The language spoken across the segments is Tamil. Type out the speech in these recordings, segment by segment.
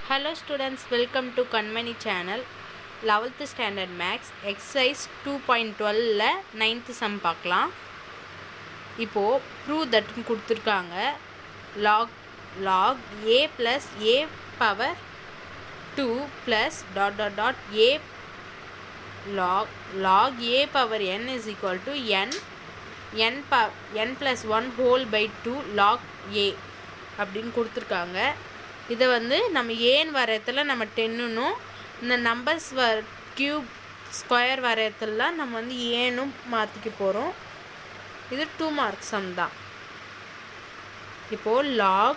Hello students, welcome to Kanmani channel. 11th standard max exercise 2.12ல 9th sum பார்க்கலாம். இப்போ prove that கொடுத்திருக்காங்க. log a plus a power 2 plus a log a power n is equal to n plus 1 whole by 2 log a அப்படின்னு கொடுத்திருக்காங்க. இதை வந்து நம்ம ஏன் வரையத்துல நம்ம 10னும் இந்த நம்பர்ஸ் கியூப் ஸ்கொயர் வரையத்துலாம் நம்ம வந்து ஏனும் மாற்றிக்க போகிறோம். இது 2 மார்க் சம் தான். இப்போது log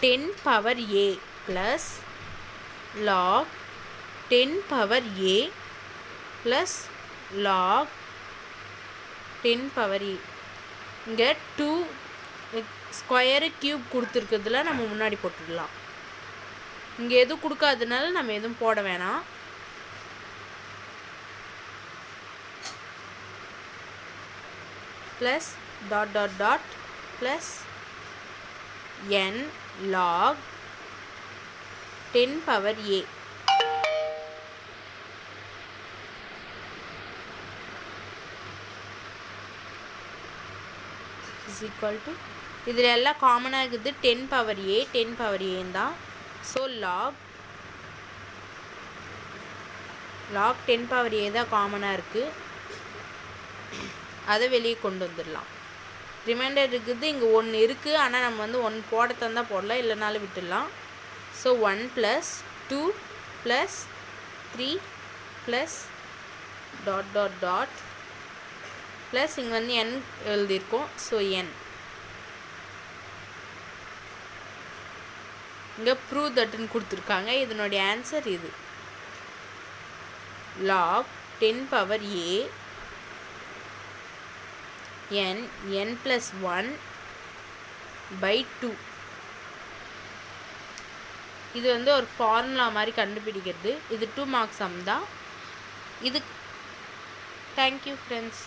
10 power a plus log 10 power a plus log 10 power a இங்கே 2 ஸ்கொயரு கியூப் கொடுத்துருக்கிறதுல நம்ம முன்னாடி போட்டுடலாம். இங்கே எதுவும் கொடுக்காததுனால நம்ம எதுவும் போட வேணாம். Plus dot plus n log 10 power a is equal to இதில் எல்லாம் காமனாக இருக்குது 10 power a தான். ஸோ log 10 power a தான் காமனாக இருக்குது. அதை வெளியே கொண்டு வந்துடலாம். ரிமைண்டர் இருக்குது, இங்கே 1 இருக்குது, ஆனால் நம்ம வந்து 1 போட தந்தால் போடலாம், இல்லைனாலும் விட்டுடலாம். ஸோ 1 + 2 + 3 + டாட் ப்ளஸ் இங்கே வந்து n எழுதியிருக்கோம். ஸோ n இங்கே ப்ரூவ் தட்னு கொடுத்துருக்காங்க. இதனுடைய ஆன்சர் இது. log 10 power a n plus 1 by 2. இது வந்து ஒரு ஃபார்முலா மாதிரி கண்டுபிடிக்கிறது. இது 2 மார்க் சம் தான். இது தேங்க்யூ ஃப்ரெண்ட்ஸ்.